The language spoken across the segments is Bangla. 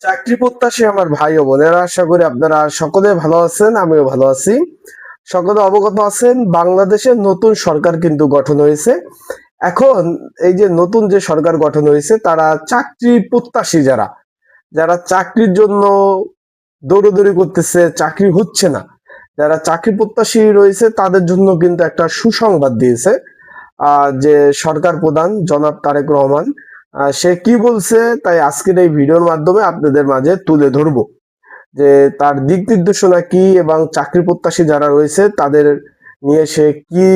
চাকরি প্রত্যাশী আমার ভাই ও বোনেরা, আশা করি আপনারা সকলে ভালো আছেন। আমিও ভালো আছি। সকলে অবগত আছেন, বাংলাদেশের নতুন সরকার কিন্তু গঠন হয়েছে। এখন এই যে নতুন যে সরকার গঠন হয়েছে, তারা চাকরি প্রত্যাশী যারা যারা চাকরির জন্য দৌড়দৌড়ি করতেছে, চাকরি হচ্ছে না, যারা চাকরি প্রত্যাশী রয়েছে তাদের জন্য কিন্তু একটা সুসংবাদ দিয়েছে যে সরকার প্রধান জনাব তারেক রহমান। সে কি বলছে তাই আজকের এই ভিডিওর মাধ্যমে আপনাদের মাঝে তুলে ধরবো, যে তার দিক নির্দেশনা কি এবং চাকরি প্রত্যাশী যারা রয়েছে তাদের নিয়ে সে কি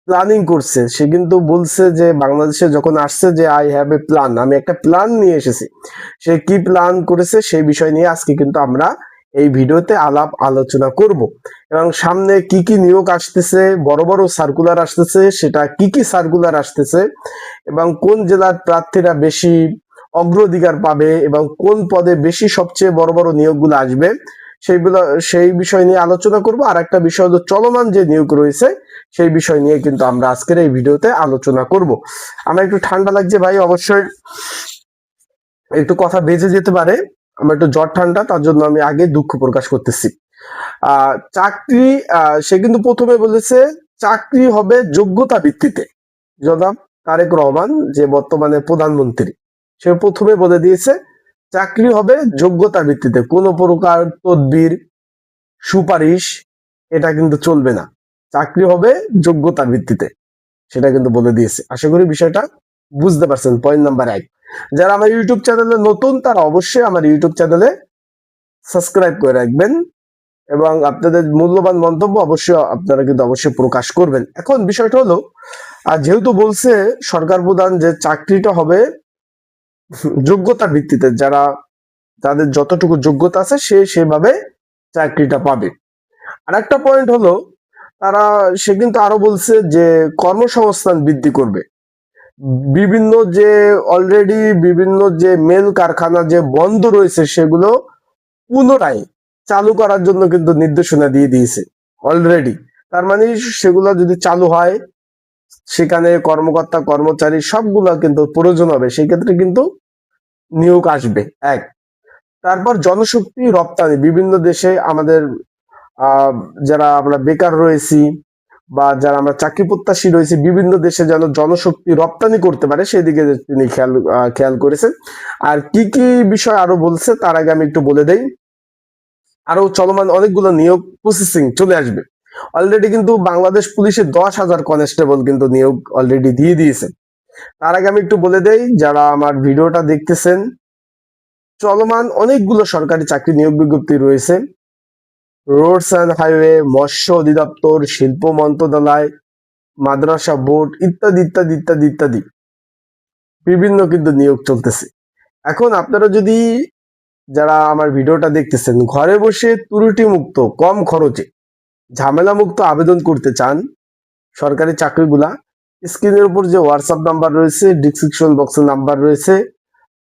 প্ল্যানিং করছে। সে কিন্তু বলছে যে বাংলাদেশে যখন আসছে যে আই হ্যাভ এ প্ল্যান, আমি একটা প্ল্যান নিয়ে এসেছি। সে কি প্ল্যান করেছে সেই বিষয় নিয়ে আজকে কিন্তু আমরা এই ভিডিওতে আলাপ আলোচনা করব, এবং সামনে কি কি নিয়োগ আসতেছে, বড় বড় সার্কুলার আসতেছে, সেটা কি কি সার্কুলার আসতেছে এবং কোন জেলার প্রার্থীরা বেশি অগ্রাধিকার পাবে এবং কোন পদে বেশি সবচেয়ে বড় বড় নিয়োগগুলো আসবে, সেই বিষয় নিয়ে আলোচনা করব। আর একটা বিষয় হলো চলমান যে নিয়োগ রয়েছে সেই বিষয় নিয়ে কিন্তু আমরা আজকের এই ভিডিওতে আলোচনা করব। আমার একটু ঠান্ডা লাগছে ভাই, অবশ্যই একটু কথা বেজে যেতে পারে। আমার একটু জ্বর ঠান্ডা, তার জন্য আমি আগে দুঃখ প্রকাশ করতেছি। চাকরি, সে কিন্তু প্রথমে বলেছে চাকরি হবে যোগ্যতা ভিত্তিতে। জনাব তারেক রহমান, যে বর্তমানে প্রধানমন্ত্রী, সে প্রথমে বলে দিয়েছে চাকরি হবে যোগ্যতা ভিত্তিতে, কোনো প্রকার তদবির সুপারিশ এটা কিন্তু চলবে না। চাকরি হবে যোগ্যতার ভিত্তিতে, সেটা কিন্তু বলে দিয়েছে। আশা করি বিষয়টা বুঝতে পারছেন। পয়েন্ট নাম্বার 1, যারা আমার ইউটিউব চ্যানেলে নতুন তারা অবশ্যই আমার ইউটিউব চ্যানেলে সাবস্ক্রাইব করে রাখবেন এবং আপনাদের মূল্যবান মন্তব্য অবশ্যই আপনারা কিন্তু অবশ্যই প্রকাশ করবেন। এখন বিষয়টা হলো, আর যেহেতু বলছে সরকার প্রধান যে চাকরিটা হবে যোগ্যতার ভিত্তিতে, যাদের যতটুকু যোগ্যতা আছে সেভাবে চাকরিটা পাবে। আর একটা পয়েন্ট হলো, সে কিন্তু আরো বলছে যে কর্মসংস্থান বৃদ্ধি করবে। বিভিন্ন যে মেল কারখানা যে বন্ধ রয়েছে সেগুলো পুনরায় চালু করার জন্য কিন্তু নির্দেশনা দিয়ে দিয়েছে অলরেডি। তার মানে সেগুলো যদি চালু হয়, সেখানে কর্মকর্তা কর্মচারী সবগুলো কিন্তু প্রয়োজন হবে, সেই ক্ষেত্রে কিন্তু নিয়োগ আসবে। এক, তারপর জনশক্তি রপ্তানি, বিভিন্ন দেশে আমাদের যারা আমরা বেকার রয়েছি বা যারা আমরা চাকরি প্রত্যাশী রয়েছি, বিভিন্ন দেশে যেন জনশক্তি রপ্তানি করতে পারে সেদিকে তিনি খেয়াল করেছেন। আর কি কি বিষয় আরো বলছে তার আগে আমি একটু বলে দেই। আরো চলমান অনেকগুলো নিয়োগ প্রসেসিং চলে আসবে। অলরেডি কিন্তু বাংলাদেশ পুলিশে 10,000 কনস্টেবল কিন্তু নিয়োগ অলরেডি দিয়ে দিয়েছে। তার আগে আমি একটু বলে দেই, যারা আমার ভিডিওটা দেখতেছেন, চলমান অনেকগুলো সরকারি চাকরি নিয়োগ বিজ্ঞপ্তি রয়েছে। রোডস অ্যান্ড হাইওয়ে, মৎস্য অধিদপ্তর, শিল্প মন্ত্রণালয়, মাদ্রাসা বোর্ড ইত্যাদি ইত্যাদি ইত্যাদি ইত্যাদি বিভিন্ন কিন্তু নিয়োগ চলতেছে। এখন আপনারা যদি, যারা আমার ভিডিওটা দেখতেছেন, ঘরে বসে ত্রুটি মুক্ত, কম খরচে, ঝামেলা মুক্ত আবেদন করতে চান সরকারি চাকরিগুলা, স্ক্রিনের উপর যে হোয়াটসঅ্যাপ নাম্বার রয়েছে, ডিসক্রিপশন বক্সের নাম্বার রয়েছে,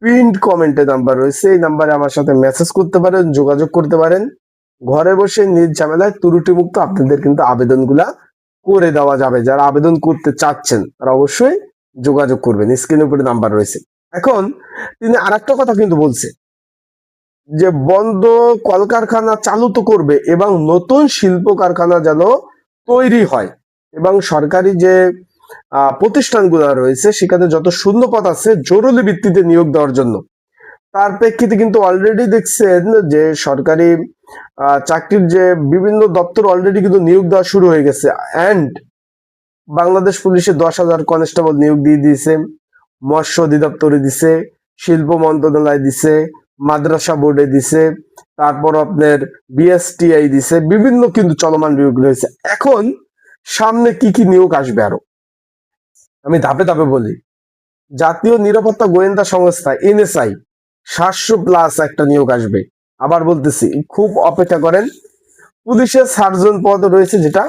পিন্ড কমেন্টের নাম্বার রয়েছে, এই নাম্বারে আমার সাথে মেসেজ করতে পারেন, যোগাযোগ করতে পারেন। ঘরে বসে নিজ ঝামেলায় ত্রুটি মুক্ত আপনাদের কিন্তু আবেদনগুলা করে দেওয়া যাবে। যারা আবেদন করতে চাচ্ছেন তারা অবশ্যই যোগাযোগ করবেন, স্ক্রিনের উপরে নাম্বার রয়েছে। এখন তিনি আর একটা কথা কিন্তু বলছে যে বন্ধ কলকারখানা চালু তো করবে এবং নতুন শিল্প কারখানা যেন তৈরি হয়, এবং সরকারি যে প্রতিষ্ঠানগুলো রয়েছে সেখানে যত শূন্যপদ আছে জরুরি ভিত্তিতে নিয়োগ দেওয়ার জন্য। তার প্রেক্ষিতে কিন্তু অলরেডি দেখছেন যে সরকারি চাকরির যে বিভিন্ন দপ্তর অলরেডি কিন্তু নিয়োগ দেওয়া শুরু হয়ে গেছে। অ্যান্ড বাংলাদেশ পুলিশে 10,000 কনস্টেবল নিয়োগ দিয়ে দিয়েছে, মৎস্য অধিদপ্তরে দিছে, শিল্প মন্ত্রণালয় দিছে, মাদ্রাসা বোর্ডে দিছে, তারপর আপনার বিএসটিআই দিছে, বিভিন্ন কিন্তু চলমান নিয়োগ রয়েছে। এখন সামনে কি কি নিয়োগ আসবে আরো আমি ধাপে ধাপে বলি। জাতীয় নিরাপত্তা গোয়েন্দা সংস্থা এনএসআই 700+ একটা নিয়োগ আসবে। আবার বলতেছি, খুব অপেক্ষা করেন। পুলিশের সার্জন পদ রয়েছে, যেটা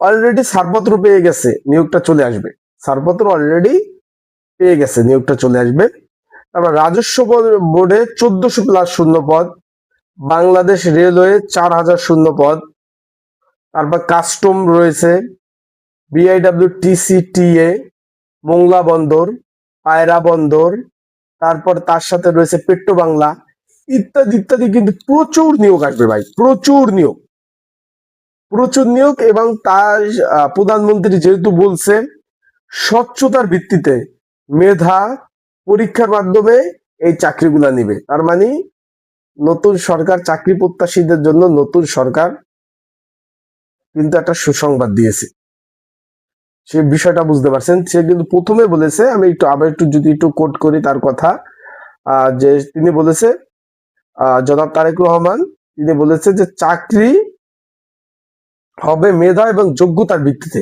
অলরেডি ছাড়পত্র পেয়ে গেছে, নিয়োগটা চলে আসবে। ছাড়পত্র অলরেডি পেয়ে গেছে, নিয়োগটা চলে আসবে। তারপর রাজস্ব বোর্ডে 1400+ শূন্য পদ, বাংলাদেশ রেলওয়ে 4,000 শূন্য পদ, তারপর কাস্টম রয়েছে, বিআইডব্লিউটিসিটিএ, মোংলা বন্দর, পায়রা বন্দর, তারপর তার সাথে রয়েছে পেট্রো বাংলা, ইত্যাদি ইত্যাদি, কিন্তু প্রচুর নিয়োগ আসবে ভাই, প্রচুর নিয়োগ, প্রচুর নিয়োগ। এবং তার প্রধানমন্ত্রী যেহেতু বলছে স্বচ্ছতার ভিত্তিতে মেধা পরীক্ষার মাধ্যমে এই চাকরিগুলা নিবে, তার মানে নতুন সরকার চাকরি প্রত্যাশীদের জন্য নতুন সরকার কিন্তু একটা সুসংবাদ দিয়েছে। সে বিষয়টা বুঝতে পারছেন। সে কিন্তু প্রথমে বলেছে, আমি একটু আবার একটু যদি একটু কোট করি তার কথা, যে তিনি বলেছে, জনাব তারেক রহমান, তিনি বলেছে যে চাকরি হবে মেধা এবং যোগ্যতার ভিত্তিতে,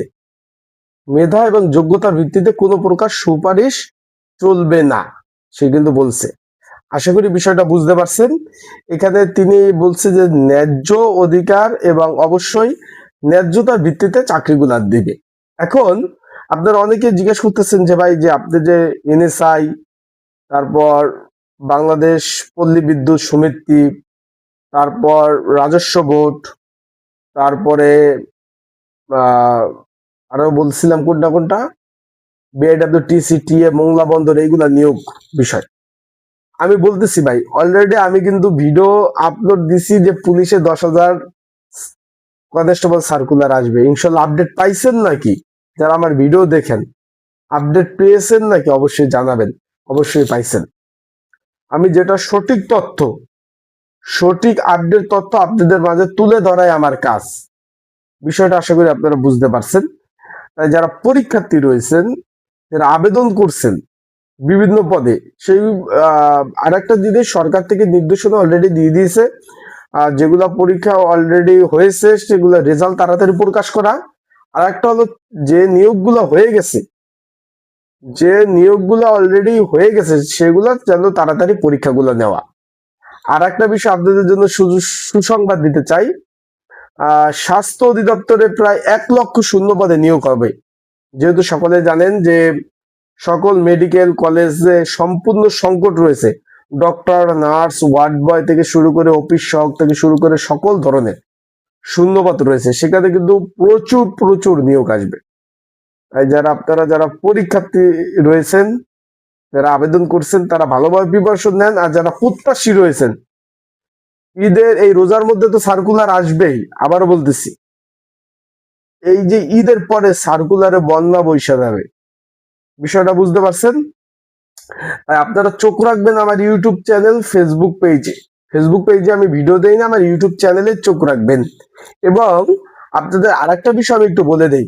মেধা এবং যোগ্যতার ভিত্তিতে কোনো প্রকার সুপারিশ চলবে না, সে কিন্তু বলছে। আশা করি বিষয়টা বুঝতে পারছেন। এখানে তিনি বলছে যে ন্যায্য অধিকার এবং অবশ্যই ন্যায্যতার ভিত্তিতে চাকরিগুলা দিবে। এখন আপনারা অনেকে জিজ্ঞেস করতেছেন যে ভাই, যে আপনি যে এনএসআই, তারপর বাংলাদেশ পল্লী বিদ্যুৎ সমিতি, তারপর রাজস্ব বোর্ড, তারপরে আরো বলছিলাম কোনটা কোনটা, বিআইডব্লিউটিসি, টিএ, মোংলা বন্দর, এইগুলা নিয়োগ বিষয় আমি বলতেছি ভাই। অলরেডি আমি কিন্তু ভিডিও আপলোড দিছি যে পুলিশে 10,000 কনস্টেবল সার্কুলার আসবে, ইনশাল্লাহ। আপডেট পাইছেন নাকি? যারা আমার ভিডিও দেখেন, আপডেট পেয়েছেন নাকি অবশ্যই জানাবেন। অবশ্যই পাইছেন। আমি যেটা সঠিক তথ্য, সঠিক আপডেট তথ্য আপনাদের মাঝে তুলে ধরাই আমার কাজ। বিষয়টা আশা করি আপনারা বুঝতে পারছেন। তাই যারা পরীক্ষার্থী রয়েছেন, যারা আবেদন করছেন বিভিন্ন পদে, সেই আরেকটা জিনিস সরকার থেকে নির্দেশনা অলরেডি দিয়ে দিয়েছে, যেগুলা পরীক্ষা অলরেডি হয়েছে সেগুলো রেজাল্ট তাড়াতাড়ি প্রকাশ করা। আর একটা হলো যে নিয়োগগুলো হয়ে গেছে, যে নিয়োগগুলো অলরেডি হয়ে গেছে সেগুলা যেন তাড়াতাড়ি পরীক্ষাগুলো নেওয়া। আর একটা বিষয় আপনাদের জন্য সুসংবাদ দিতে চাই, স্বাস্থ্য অধিদপ্তরে প্রায় 1 লক্ষ শূন্য পদে নিয়োগ হবে। যেহেতু সকলে জানেন যে সকল মেডিকেল কলেজে সম্পূর্ণ সংকট রয়েছে, ডক্টর, নার্স, ওয়ার্ড বয় থেকে শুরু করে অফিস সহক থেকে শুরু করে সকল ধরনের শূন্যপদ রয়েছে, সেখানে কিন্তু প্রচুর প্রচুর নিয়োগ আসবে। তাই আপনারা যারা পরীক্ষার্থী রয়েছেন, যারা আবেদন করছেন, তারা ভালোভাবে প্রিপারেশন নেন। আর যারা প্রত্যাশী রয়েছেন, ঈদের এই রোজার মধ্যে তো সার্কুলার আসবেই, আবারও বলতেছি, এই যে ঈদের পরে সার্কুলারে বন্যা বৈশা যাবে, বিষয়টা বুঝতে পারছেন। তাই আপনারা চোখ রাখবেন আমার ইউটিউব চ্যানেল, ফেসবুক পেজে। ফেসবুক পেজে আমি ভিডিও দেই না, আমার ইউটিউব চ্যানেলে চোখ রাখবেন। এবং আপনাদের আরেকটা বিষয় আমি একটু বলে দেই,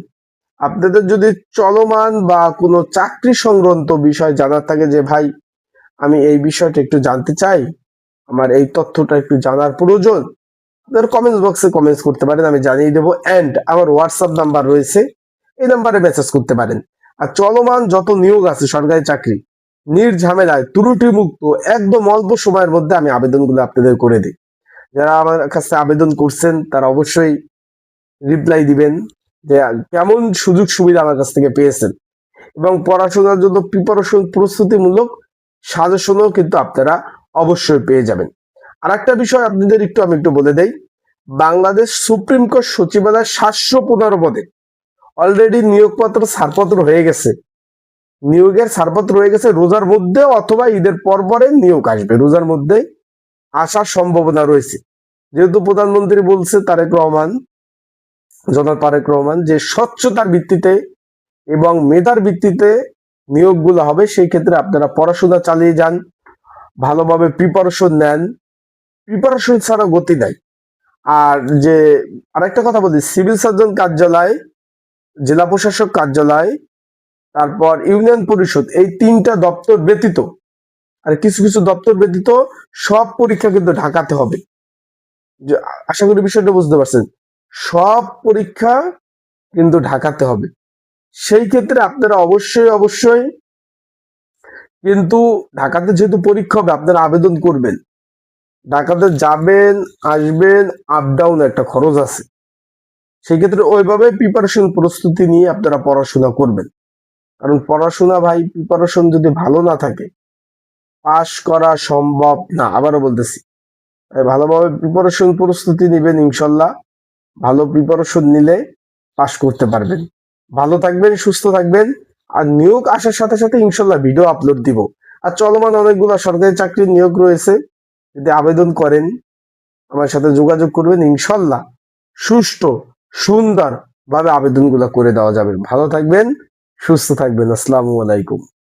আপনাদের যদি চলমান বা কোনো চাকরি সংক্রান্ত বিষয় জানার থাকে, যে ভাই আমি এই বিষয়টা একটু জানতে চাই, আমার এই তথ্যটা একটু জানার প্রয়োজন, আপনারা কমেন্টস বক্সে কমেন্টস করতে পারেন, আমি জানিয়ে দেবো। এন্ড আমার হোয়াটসঅ্যাপ নাম্বার রয়েছে, এই নাম্বারে মেসেজ করতে পারেন। আর চলমান যত নিয়োগ আছে সরকারি চাকরি, নির্ঝামেলায় ত্রুটি মুক্ত একদম অল্প সময়ের মধ্যে আমি আবেদনগুলো আপনাদের করে দিই। যারা আমার কাছে আবেদন করছেন তারা অবশ্যই রিপ্লাই দিবেন যে কেমন সুযোগ সুবিধা আমার কাছ থেকে পেয়েছেন, এবং পড়াশোনার জন্য প্রিপারেশন প্রস্তুতিমূলক সাজেশনও কিন্তু আপনারা অবশ্যই পেয়ে যাবেন। আর একটা বিষয় আপনাদের আমি একটু বলে দেই, বাংলাদেশ সুপ্রিম কোর্ট সচিবালয় 715 পদে অলরেডি নিয়োগপত্র ছাড়পত্র হয়ে গেছে, নিয়োগের ছাড়পত্র হয়ে গেছে। রোজার মধ্যে অথবা ঈদের পরে নিয়োগ আসবে, রোজার মধ্যে আসার সম্ভাবনা রয়েছে। যেহেতু প্রধানমন্ত্রী বলছে জনাব তারেক রহমান, যে স্বচ্ছতার ভিত্তিতে এবং মেধার ভিত্তিতে নিয়োগগুলো হবে, সেই ক্ষেত্রে আপনারা পড়াশোনা চালিয়ে যান, ভালোভাবে প্রিপারেশন নেন, প্রিপারেশন ছাড়া গতি নাই। আর যে আরেকটা কথা বলি, সিভিল সার্জন কার্যালয়, জেলা প্রশাসক কার্যালয়, তারপর ইউনিয়ন পরিষদ, এই 3টা দপ্তর ব্যতীত আর কিছু কিছু দপ্তর ব্যতীত সব পরীক্ষা কিন্তু ঢাকাতে হবে। আশা করি বিষয়টা বুঝতে পারছেন, সব পরীক্ষা কিন্তু ঢাকাতে হবে। সেই ক্ষেত্রে আপনারা অবশ্যই অবশ্যই কিন্তু ঢাকাতে যেহেতু পরীক্ষা হবে, আপনারা আবেদন করবেন। ঢাকাতে যাবেন আসবেন, আপ ডাউন একটা খরচ আছে, সেই ক্ষেত্রে ওইভাবে প্রিপারেশন প্রস্তুতি নিয়ে আপনারা পড়াশোনা করবেন। কারণ পড়াশোনা ভাই, প্রিপারেশন যদি ভালো না থাকে পাস করা সম্ভব না। আবারও বলতেছি, ভালোভাবে প্রিপারেশন প্রস্তুতি নেবেন, ইনশাল্লাহ ভালো প্রিপারেশন নিলে পাস করতে পারবেন। ভালো থাকবেন, সুস্থ থাকবেন। আর নিয়োগ আসার সাথে সাথে ইনশাল্লাহ ভিডিও আপলোড দিব। আর চলমান অনেকগুলো সরকারি চাকরির নিয়োগ রয়েছে, যদি আবেদন করেন আমার সাথে যোগাযোগ করবেন, ইনশাল্লাহ সুষ্ঠু সুন্দর ভাবে আবেদনগুলো করে দেওয়া যাবে। ভালো থাকবেন, সুস্থ থাকবেন। আসসালামু আলাইকুম।